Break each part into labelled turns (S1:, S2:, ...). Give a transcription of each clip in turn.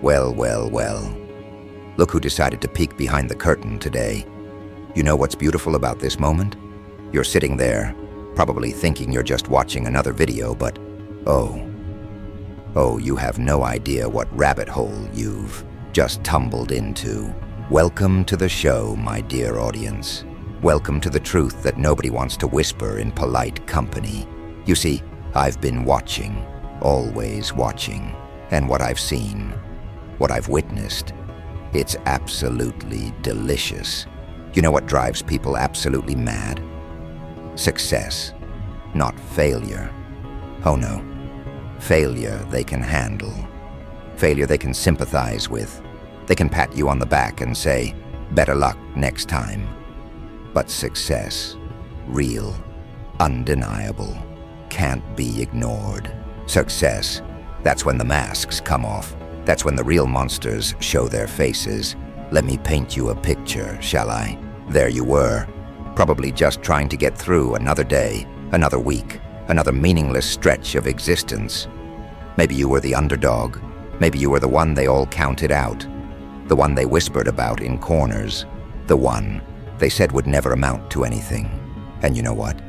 S1: Well, well, well. Look who decided to peek behind the curtain today. You know what's beautiful about this moment? You're sitting there, probably thinking you're just watching another video, but oh, you have no idea what rabbit hole you've just tumbled into. Welcome to the show, my dear audience. Welcome to the truth that nobody wants to whisper in polite company. You see, I've been watching, always watching, and what I've seen, what I've witnessed, it's absolutely delicious. You know what drives people absolutely mad? Success, not failure. Oh no, failure they can handle. Failure they can sympathize with. They can pat you on the back and say, better luck next time. But success, real, undeniable, can't be ignored. Success, that's when the masks come off. That's when the real monsters show their faces. Let me paint you a picture, shall I? There you were, probably just trying to get through another day, another week, another meaningless stretch of existence. Maybe you were the underdog. Maybe you were the one they all counted out. The one they whispered about in corners. The one they said would never amount to anything. And you know what?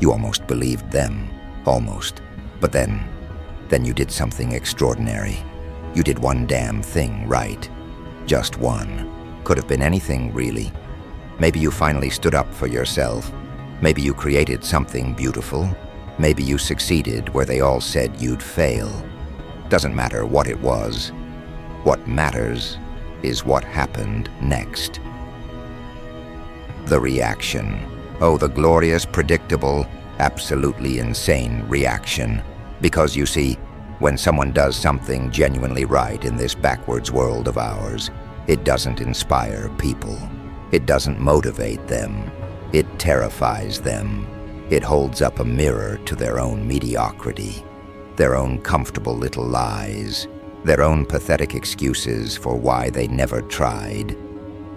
S1: You almost believed them. Almost. But then you did something extraordinary. You did one damn thing right. Just one. Could have been anything, really. Maybe you finally stood up for yourself. Maybe you created something beautiful. Maybe you succeeded where they all said you'd fail. Doesn't matter what it was. What matters is what happened next. The reaction. Oh, the glorious, predictable, absolutely insane reaction. Because you see, when someone does something genuinely right in this backwards world of ours, it doesn't inspire people. It doesn't motivate them. It terrifies them. It holds up a mirror to their own mediocrity, their own comfortable little lies, their own pathetic excuses for why they never tried.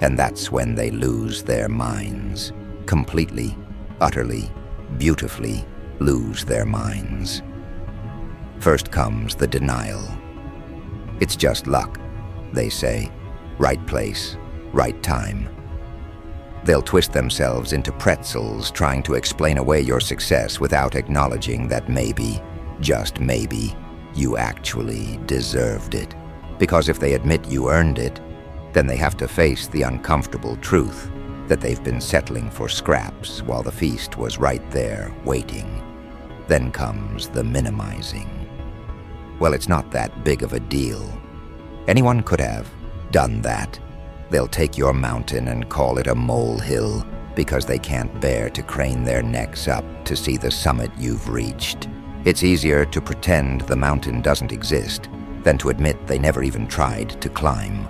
S1: And that's when they lose their minds. Completely, utterly, beautifully lose their minds. First comes the denial. It's just luck, they say. Right place, right time. They'll twist themselves into pretzels trying to explain away your success without acknowledging that maybe, just maybe, you actually deserved it. Because if they admit you earned it, then they have to face the uncomfortable truth that they've been settling for scraps while the feast was right there waiting. Then comes the minimizing. Well, it's not that big of a deal. Anyone could have done that. They'll take your mountain and call it a molehill because they can't bear to crane their necks up to see the summit you've reached. It's easier to pretend the mountain doesn't exist than to admit they never even tried to climb.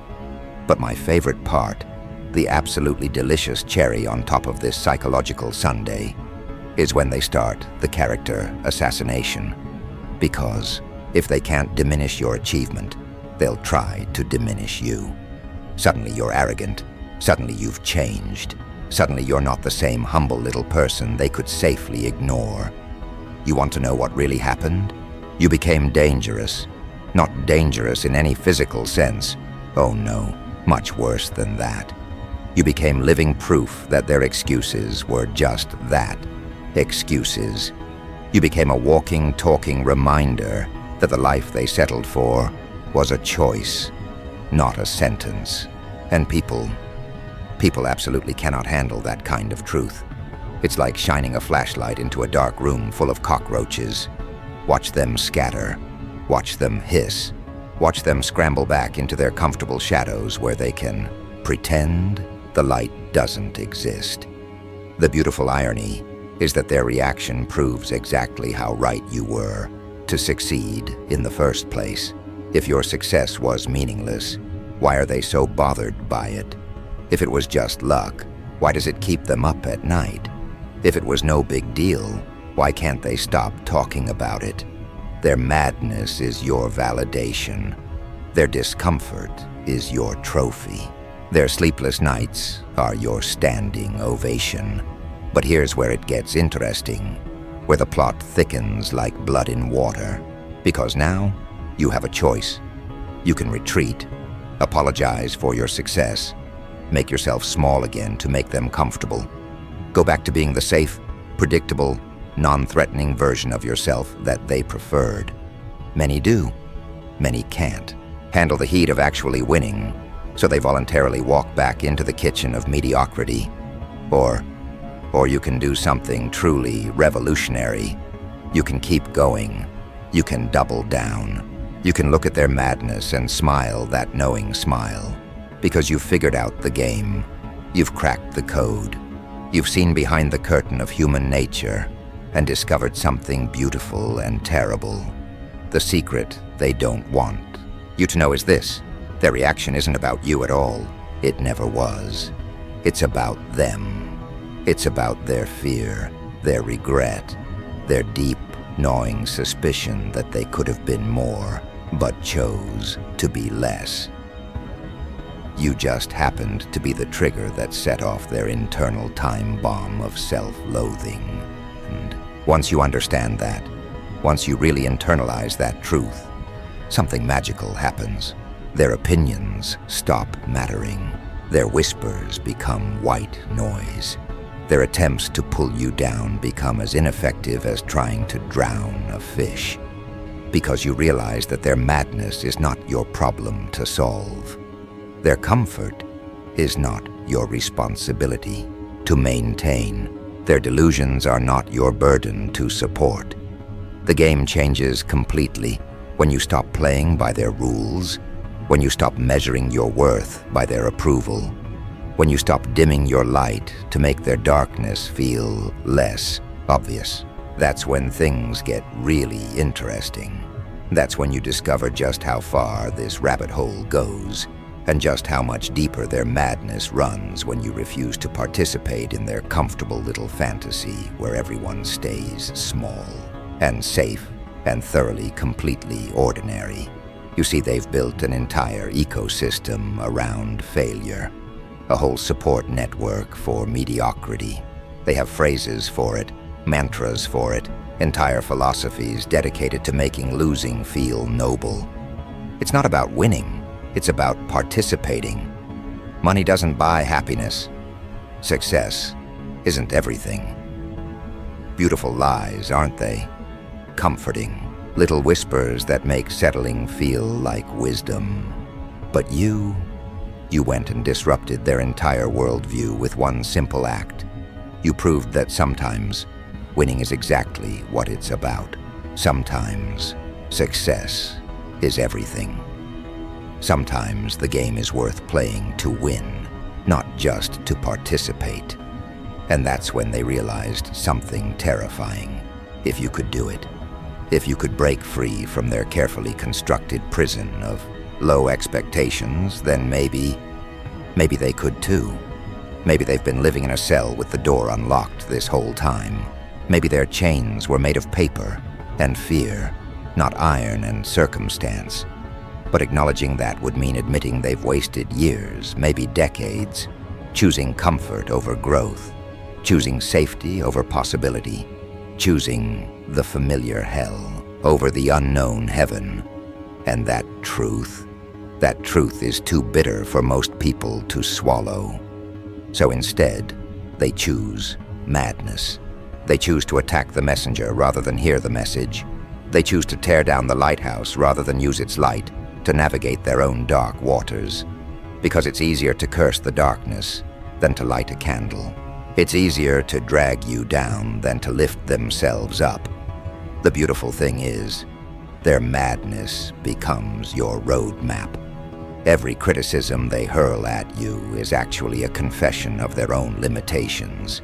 S1: But my favorite part, the absolutely delicious cherry on top of this psychological sundae, is when they start the character assassination. Because if they can't diminish your achievement, they'll try to diminish you. Suddenly you're arrogant. Suddenly you've changed. Suddenly you're not the same humble little person they could safely ignore. You want to know what really happened? You became dangerous. Not dangerous in any physical sense. Oh no, much worse than that. You became living proof that their excuses were just that, excuses. You became a walking, talking reminder that the life they settled for was a choice, not a sentence. And people absolutely cannot handle that kind of truth. It's like shining a flashlight into a dark room full of cockroaches. Watch them scatter. Watch them hiss. Watch them scramble back into their comfortable shadows where they can pretend the light doesn't exist. The beautiful irony is that their reaction proves exactly how right you were to succeed in the first place. If your success was meaningless, why are they so bothered by it? If it was just luck, why does it keep them up at night? If it was no big deal, why can't they stop talking about it? Their madness is your validation. Their discomfort is your trophy. Their sleepless nights are your standing ovation. But here's where it gets interesting, where the plot thickens like blood in water. Because now, you have a choice. You can retreat, apologize for your success, make yourself small again to make them comfortable. Go back to being the safe, predictable, non-threatening version of yourself that they preferred. Many do, many can't handle the heat of actually winning, so they voluntarily walk back into the kitchen of mediocrity. Or you can do something truly revolutionary. You can keep going. You can double down. You can look at their madness and smile that knowing smile. Because you've figured out the game. You've cracked the code. You've seen behind the curtain of human nature and discovered something beautiful and terrible. The secret they don't want you to know is this: their reaction isn't about you at all. It never was. It's about them. It's about their fear, their regret, their deep, gnawing suspicion that they could have been more, but chose to be less. You just happened to be the trigger that set off their internal time bomb of self-loathing. And once you understand that, once you really internalize that truth, something magical happens. Their opinions stop mattering. Their whispers become white noise. Their attempts to pull you down become as ineffective as trying to drown a fish. Because you realize that their madness is not your problem to solve. Their comfort is not your responsibility to maintain. Their delusions are not your burden to support. The game changes completely when you stop playing by their rules, when you stop measuring your worth by their approval, when you stop dimming your light to make their darkness feel less obvious. That's when things get really interesting. That's when you discover just how far this rabbit hole goes, and just how much deeper their madness runs when you refuse to participate in their comfortable little fantasy where everyone stays small and safe and thoroughly, completely ordinary. You see, they've built an entire ecosystem around failure. A whole support network for mediocrity. They have phrases for it, mantras for it, entire philosophies dedicated to making losing feel noble. It's not about winning, it's about participating. Money doesn't buy happiness. Success isn't everything. Beautiful lies, aren't they? Comforting, little whispers that make settling feel like wisdom. But you went and disrupted their entire worldview with one simple act. You proved that sometimes winning is exactly what it's about. Sometimes success is everything. Sometimes the game is worth playing to win, not just to participate. And that's when they realized something terrifying. If you could do it, if you could break free from their carefully constructed prison of low expectations, then maybe they could too. Maybe they've been living in a cell with the door unlocked this whole time. Maybe their chains were made of paper and fear, not iron and circumstance. But acknowledging that would mean admitting they've wasted years, maybe decades, choosing comfort over growth, choosing safety over possibility, choosing the familiar hell over the unknown heaven. And that truth is too bitter for most people to swallow. So instead, they choose madness. They choose to attack the messenger rather than hear the message. They choose to tear down the lighthouse rather than use its light to navigate their own dark waters. Because it's easier to curse the darkness than to light a candle. It's easier to drag you down than to lift themselves up. The beautiful thing is, their madness becomes your roadmap. Every criticism they hurl at you is actually a confession of their own limitations.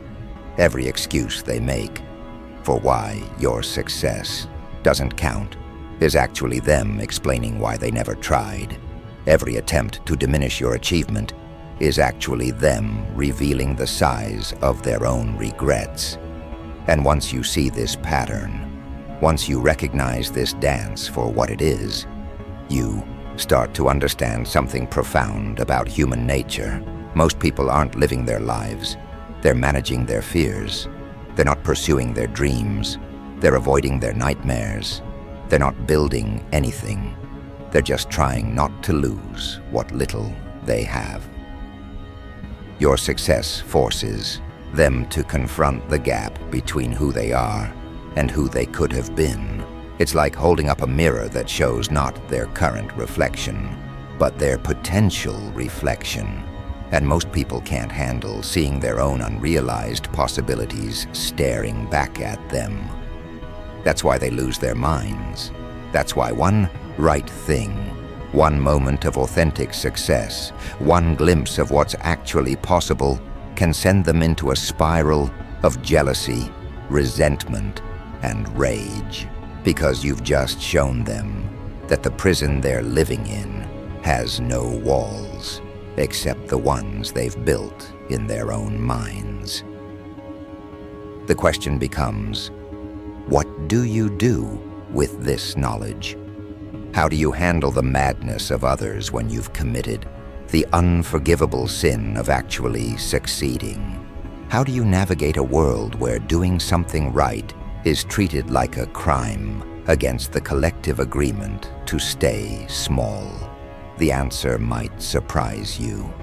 S1: Every excuse they make for why your success doesn't count is actually them explaining why they never tried. Every attempt to diminish your achievement is actually them revealing the size of their own regrets. And once you see this pattern, once you recognize this dance for what it is, you start to understand something profound about human nature. Most people aren't living their lives. They're managing their fears. They're not pursuing their dreams. They're avoiding their nightmares. They're not building anything. They're just trying not to lose what little they have. Your success forces them to confront the gap between who they are and who they could have been. It's like holding up a mirror that shows not their current reflection, but their potential reflection. And most people can't handle seeing their own unrealized possibilities staring back at them. That's why they lose their minds. That's why one right thing, one moment of authentic success, one glimpse of what's actually possible can send them into a spiral of jealousy, resentment, and rage. Because you've just shown them that the prison they're living in has no walls, except the ones they've built in their own minds. The question becomes, what do you do with this knowledge? How do you handle the madness of others when you've committed the unforgivable sin of actually succeeding? How do you navigate a world where doing something right is treated like a crime against the collective agreement to stay small? The answer might surprise you.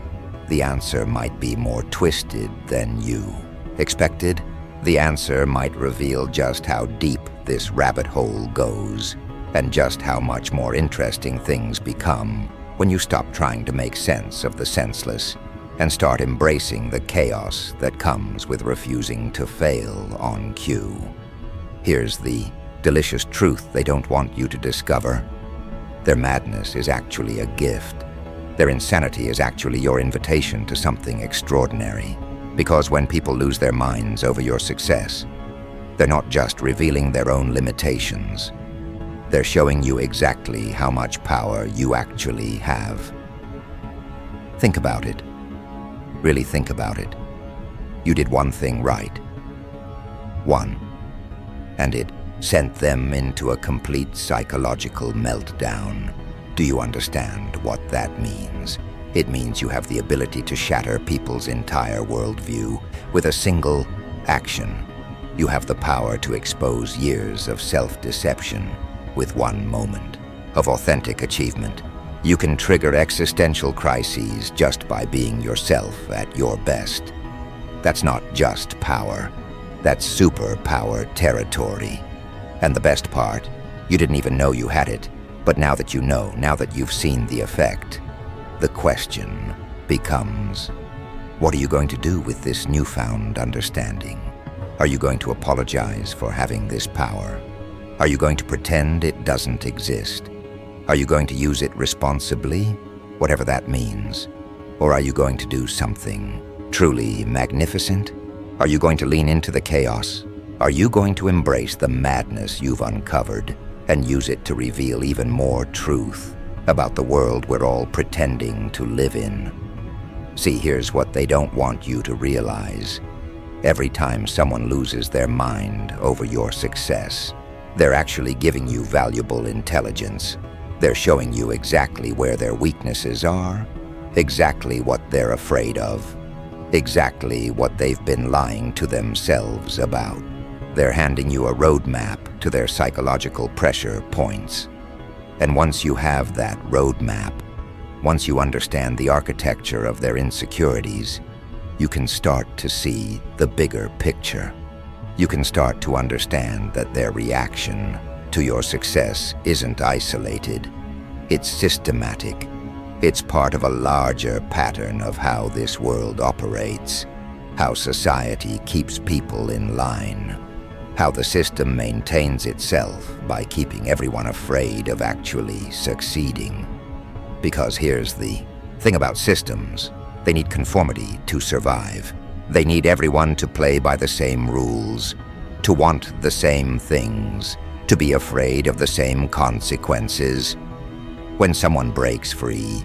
S1: The answer might be more twisted than you expected. The answer might reveal just how deep this rabbit hole goes, and just how much more interesting things become when you stop trying to make sense of the senseless and start embracing the chaos that comes with refusing to fail on cue. Here's the delicious truth they don't want you to discover. Their madness is actually a gift. Their insanity is actually your invitation to something extraordinary. Because when people lose their minds over your success, they're not just revealing their own limitations. They're showing you exactly how much power you actually have. Think about it. Really think about it. You did one thing right. One. And it sent them into a complete psychological meltdown. Do you understand what that means? It means you have the ability to shatter people's entire worldview with a single action. You have the power to expose years of self-deception with one moment of authentic achievement. You can trigger existential crises just by being yourself at your best. That's not just power. That's superpower territory. And the best part, you didn't even know you had it. But now that you know, now that you've seen the effect, the question becomes, what are you going to do with this newfound understanding? Are you going to apologize for having this power? Are you going to pretend it doesn't exist? Are you going to use it responsibly, whatever that means? Or are you going to do something truly magnificent? Are you going to lean into the chaos? Are you going to embrace the madness you've uncovered and use it to reveal even more truth about the world we're all pretending to live in? See, here's what they don't want you to realize. Every time someone loses their mind over your success, they're actually giving you valuable intelligence. They're showing you exactly where their weaknesses are, exactly what they're afraid of, exactly what they've been lying to themselves about. They're handing you a roadmap to their psychological pressure points. And once you have that roadmap, once you understand the architecture of their insecurities, you can start to see the bigger picture. You can start to understand that their reaction to your success isn't isolated. It's systematic. It's part of a larger pattern of how this world operates, how society keeps people in line, how the system maintains itself by keeping everyone afraid of actually succeeding. Because here's the thing about systems. They need conformity to survive. They need everyone to play by the same rules, to want the same things, to be afraid of the same consequences. When someone breaks free,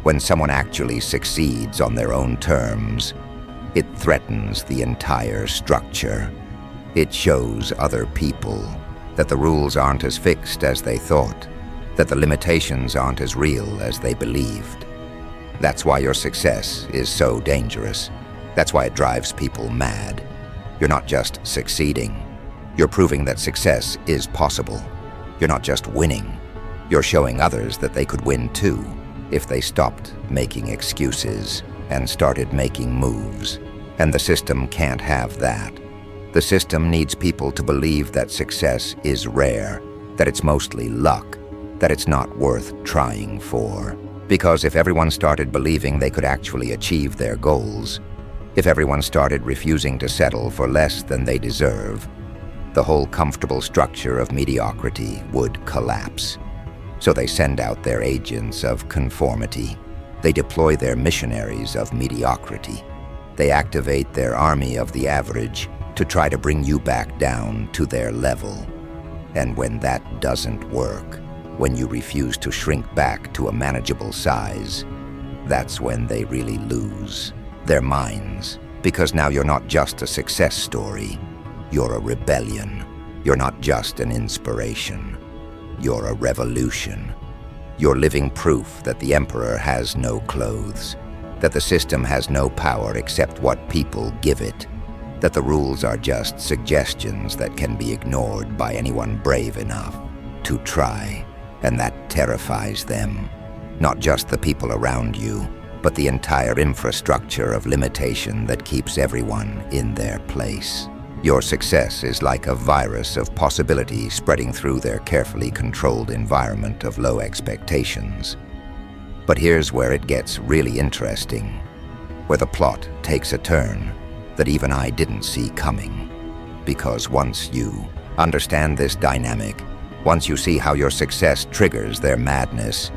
S1: when someone actually succeeds on their own terms, it threatens the entire structure. It shows other people that the rules aren't as fixed as they thought, that the limitations aren't as real as they believed. That's why your success is so dangerous. That's why it drives people mad. You're not just succeeding. You're proving that success is possible. You're not just winning. You're showing others that they could win too, if they stopped making excuses and started making moves. And the system can't have that. The system needs people to believe that success is rare, that it's mostly luck, that it's not worth trying for. Because if everyone started believing they could actually achieve their goals, if everyone started refusing to settle for less than they deserve, the whole comfortable structure of mediocrity would collapse. So they send out their agents of conformity. They deploy their missionaries of mediocrity. They activate their army of the average to try to bring you back down to their level. And when that doesn't work, when you refuse to shrink back to a manageable size, that's when they really lose their minds. Because now you're not just a success story, you're a rebellion. You're not just an inspiration, you're a revolution. You're living proof that the emperor has no clothes, that the system has no power except what people give it, that the rules are just suggestions that can be ignored by anyone brave enough to try. And that terrifies them. Not just the people around you, but the entire infrastructure of limitation that keeps everyone in their place. Your success is like a virus of possibility spreading through their carefully controlled environment of low expectations. But here's where it gets really interesting, where the plot takes a turn that even I didn't see coming. Because once you understand this dynamic, once you see how your success triggers their madness,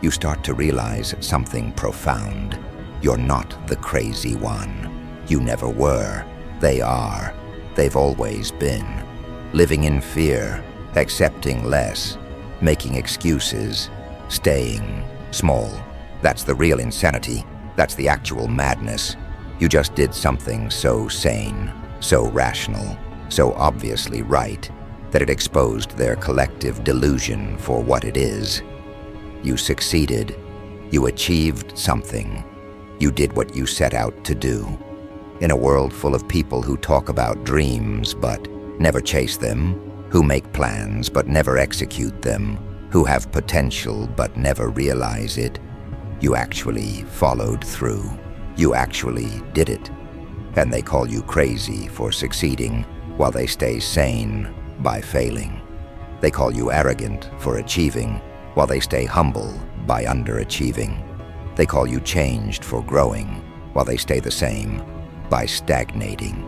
S1: you start to realize something profound. You're not the crazy one. You never were. They are. They've always been. Living in fear, accepting less, making excuses, staying small. That's the real insanity. That's the actual madness. You just did something so sane, so rational, so obviously right, that it exposed their collective delusion for what it is. You succeeded. You achieved something. You did what you set out to do. In a world full of people who talk about dreams but never chase them, who make plans but never execute them, who have potential but never realize it, you actually followed through. You actually did it. And they call you crazy for succeeding while they stay sane by failing. They call you arrogant for achieving while they stay humble by underachieving. They call you changed for growing while they stay the same by stagnating.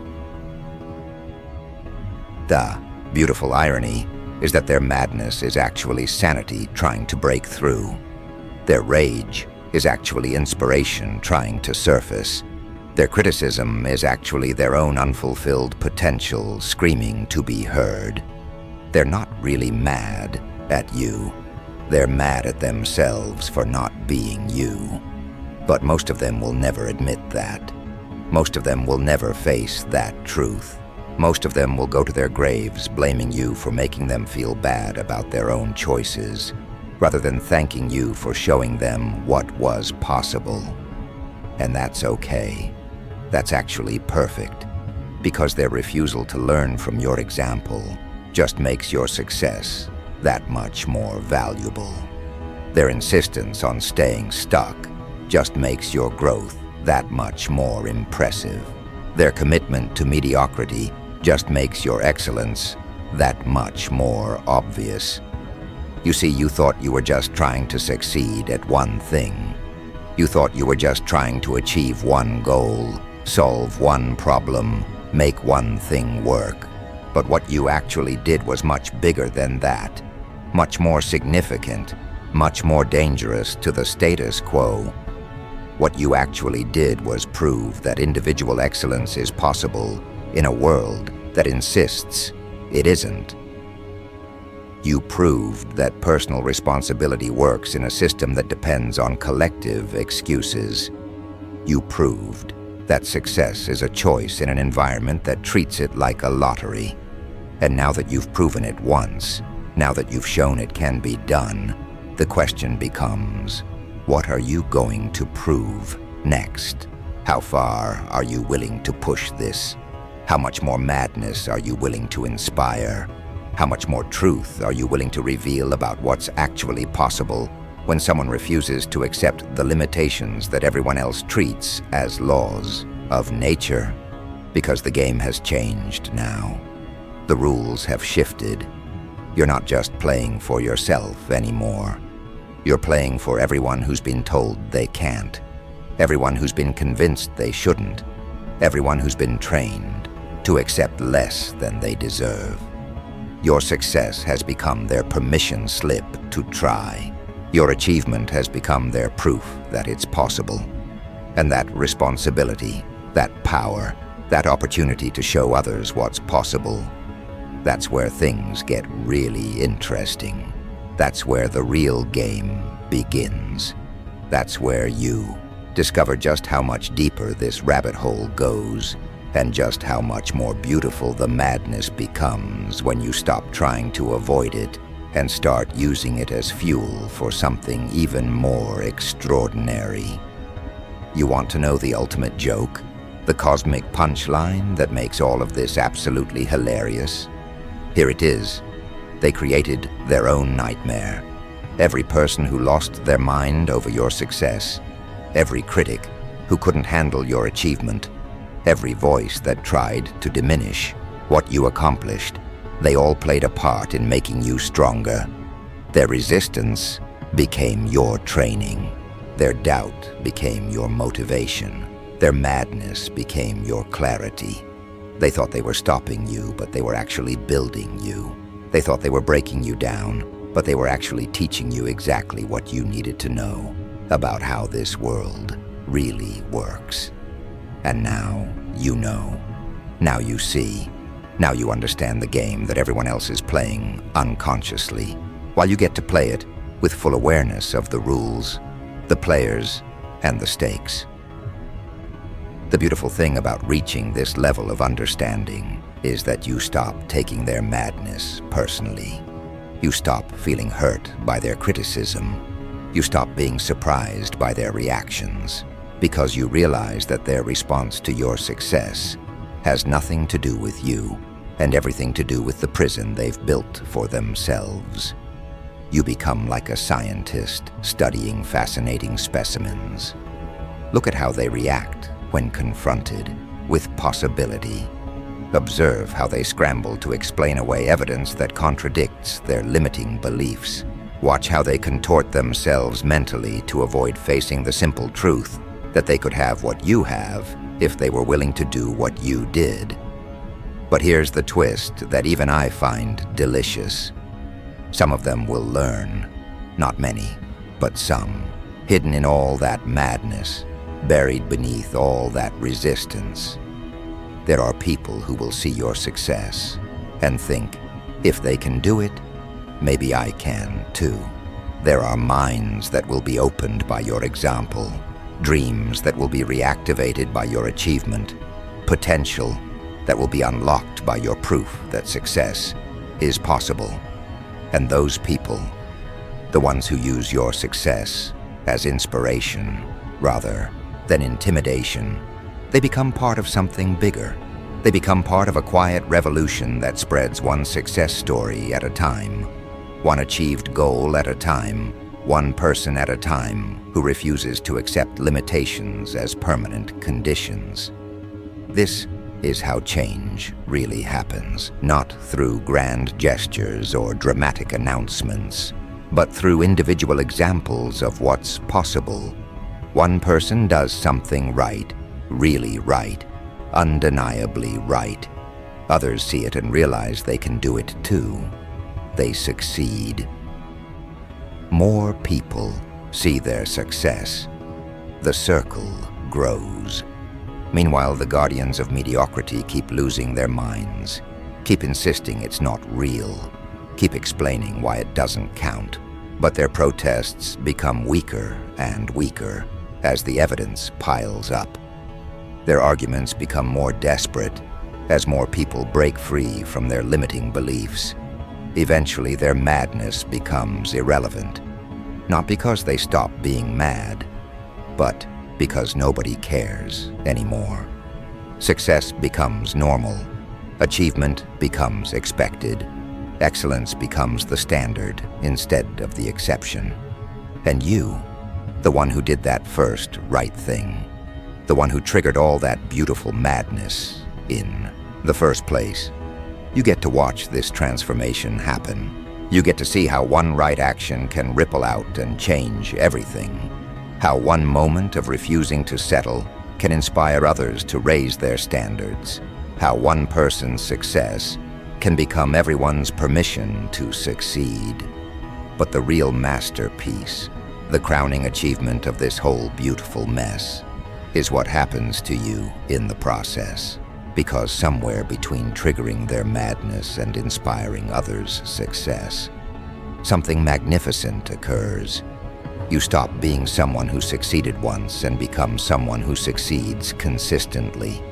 S1: The beautiful irony is that their madness is actually sanity trying to break through. Their rage is actually inspiration trying to surface. Their criticism is actually their own unfulfilled potential screaming to be heard. They're not really mad at you. They're mad at themselves for not being you. But most of them will never admit that. Most of them will never face that truth. Most of them will go to their graves blaming you for making them feel bad about their own choices, rather than thanking you for showing them what was possible. And that's okay. That's actually perfect, because their refusal to learn from your example just makes your success that much more valuable. Their insistence on staying stuck just makes your growth that much more impressive. Their commitment to mediocrity just makes your excellence that much more obvious. You see, you thought you were just trying to succeed at one thing. You thought you were just trying to achieve one goal, solve one problem, make one thing work. But what you actually did was much bigger than that, much more significant, much more dangerous to the status quo. What you actually did was prove that individual excellence is possible in a world that insists it isn't. You proved that personal responsibility works in a system that depends on collective excuses. You proved that success is a choice in an environment that treats it like a lottery. And now that you've proven it once, now that you've shown it can be done, the question becomes, what are you going to prove next? How far are you willing to push this? How much more madness are you willing to inspire? How much more truth are you willing to reveal about what's actually possible when someone refuses to accept the limitations that everyone else treats as laws of nature? Because the game has changed now. The rules have shifted. You're not just playing for yourself anymore. You're playing for everyone who's been told they can't, everyone who's been convinced they shouldn't, everyone who's been trained to accept less than they deserve. Your success has become their permission slip to try. Your achievement has become their proof that it's possible. And that responsibility, that power, that opportunity to show others what's possible, that's where things get really interesting. That's where the real game begins. That's where you discover just how much deeper this rabbit hole goes, and just how much more beautiful the madness becomes when you stop trying to avoid it and start using it as fuel for something even more extraordinary. You want to know the ultimate joke? The cosmic punchline that makes all of this absolutely hilarious? Here it is. They created their own nightmare. Every person who lost their mind over your success, every critic who couldn't handle your achievement, every voice that tried to diminish what you accomplished, they all played a part in making you stronger. Their resistance became your training. Their doubt became your motivation. Their madness became your clarity. They thought they were stopping you, but they were actually building you. They thought they were breaking you down, but they were actually teaching you exactly what you needed to know about how this world really works. And now you know. Now you see. Now you understand the game that everyone else is playing unconsciously, while you get to play it with full awareness of the rules, the players, and the stakes. The beautiful thing about reaching this level of understanding is that you stop taking their madness personally. You stop feeling hurt by their criticism. You stop being surprised by their reactions, because you realize that their response to your success has nothing to do with you and everything to do with the prison they've built for themselves. You become like a scientist studying fascinating specimens. Look at how they react when confronted with possibility. Observe how they scramble to explain away evidence that contradicts their limiting beliefs. Watch how they contort themselves mentally to avoid facing the simple truth that they could have what you have if they were willing to do what you did. But here's the twist that even I find delicious. Some of them will learn. Not many, but some. Hidden in all that madness, buried beneath all that resistance. There are people who will see your success and think, if they can do it, maybe I can too. There are minds that will be opened by your example, dreams that will be reactivated by your achievement, potential that will be unlocked by your proof that success is possible. And those people, the ones who use your success as inspiration rather than intimidation, they become part of something bigger. They become part of a quiet revolution that spreads one success story at a time, one achieved goal at a time, one person at a time who refuses to accept limitations as permanent conditions. This is how change really happens, not through grand gestures or dramatic announcements, but through individual examples of what's possible. One person does something right, really right, undeniably right. Others see it and realize they can do it too. They succeed. More people see their success. The circle grows. Meanwhile, the guardians of mediocrity keep losing their minds, keep insisting it's not real, keep explaining why it doesn't count. But their protests become weaker and weaker as the evidence piles up. Their arguments become more desperate as more people break free from their limiting beliefs. Eventually, their madness becomes irrelevant, not because they stop being mad, but because nobody cares anymore. Success becomes normal. Achievement becomes expected. Excellence becomes the standard instead of the exception. And you, the one who did that first right thing, the one who triggered all that beautiful madness in the first place, you get to watch this transformation happen. You get to see how one right action can ripple out and change everything. How one moment of refusing to settle can inspire others to raise their standards. How one person's success can become everyone's permission to succeed. But the real masterpiece, the crowning achievement of this whole beautiful mess, is what happens to you in the process. Because somewhere between triggering their madness and inspiring others' success, something magnificent occurs. You stop being someone who succeeded once and become someone who succeeds consistently.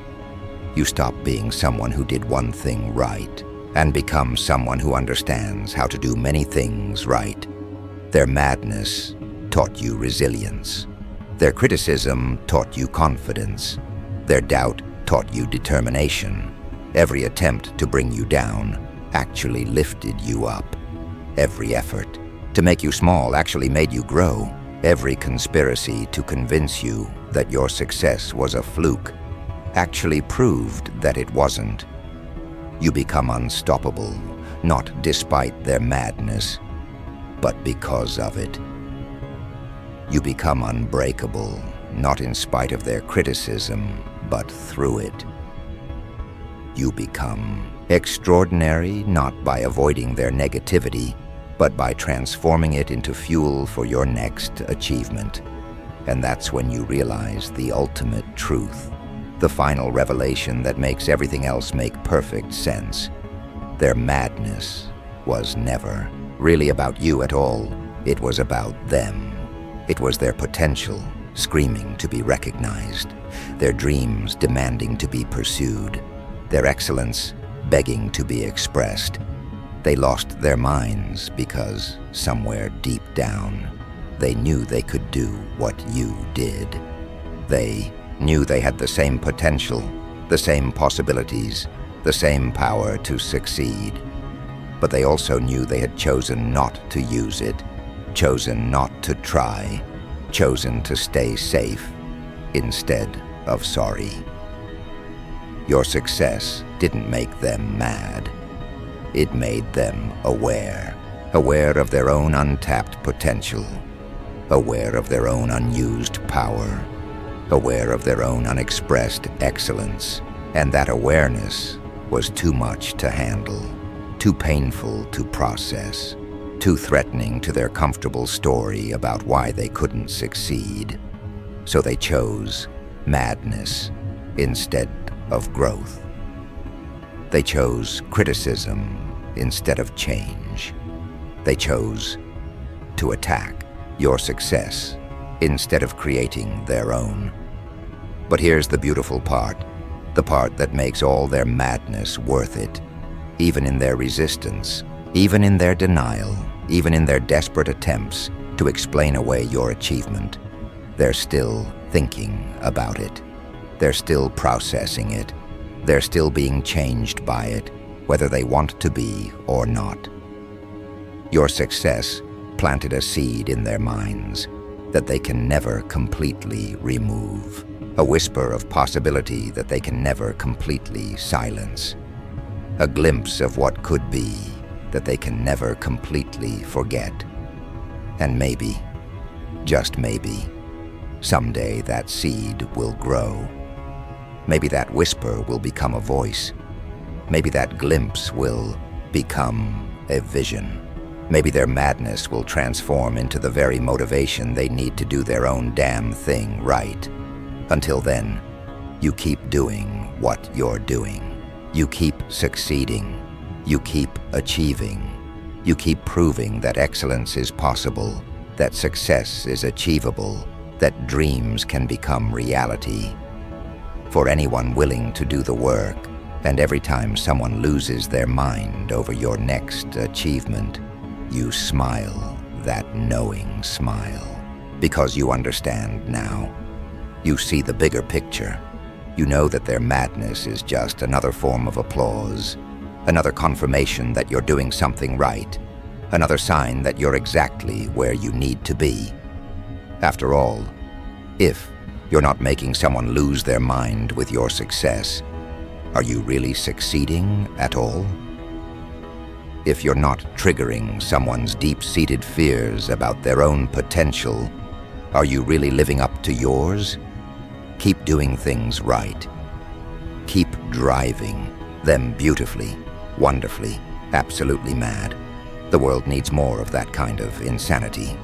S1: You stop being someone who did one thing right and become someone who understands how to do many things right. Their madness taught you resilience. Their criticism taught you confidence. Their doubt taught you determination. Every attempt to bring you down actually lifted you up. Every effort to make you small actually made you grow. Every conspiracy to convince you that your success was a fluke actually proved that it wasn't. You become unstoppable, not despite their madness, but because of it. You become unbreakable, not in spite of their criticism, but through it. You become extraordinary not by avoiding their negativity, but by transforming it into fuel for your next achievement. And that's when you realize the ultimate truth, the final revelation that makes everything else make perfect sense. Their madness was never really about you at all. It was about them. It was their potential screaming to be recognized, their dreams demanding to be pursued, their excellence begging to be expressed. They lost their minds because somewhere deep down, they knew they could do what you did. They knew they had the same potential, the same possibilities, the same power to succeed. But they also knew they had chosen not to use it, chosen not to try, chosen to stay safe instead of sorry. Your success didn't make them mad. It made them aware of their own untapped potential, aware of their own unused power, aware of their own unexpressed excellence. And that awareness was too much to handle, too painful to process, too threatening to their comfortable story about why they couldn't succeed. So they chose madness instead of growth. They chose criticism instead of change. They chose to attack your success instead of creating their own. But here's the beautiful part, the part that makes all their madness worth it. Even in their resistance, even in their denial, even in their desperate attempts to explain away your achievement, they're still thinking about it. They're still processing it. They're still being changed by it, whether they want to be or not. Your success planted a seed in their minds that they can never completely remove, a whisper of possibility that they can never completely silence, a glimpse of what could be that they can never completely forget. And maybe, just maybe, someday that seed will grow. Maybe that whisper will become a voice. Maybe that glimpse will become a vision. Maybe their madness will transform into the very motivation they need to do their own damn thing right. Until then, you keep doing what you're doing. You keep succeeding. You keep achieving. You keep proving that excellence is possible, that success is achievable, that dreams can become reality. For anyone willing to do the work, and every time someone loses their mind over your next achievement, you smile that knowing smile, because you understand now. You see the bigger picture. You know that their madness is just another form of applause, Another confirmation that you're doing something right. Another sign that you're exactly where you need to be. After all, if you're not making someone lose their mind with your success, are you really succeeding at all? If you're not triggering someone's deep-seated fears about their own potential, are you really living up to yours? Keep doing things right. Keep driving them beautifully, wonderfully, absolutely mad. The world needs more of that kind of insanity.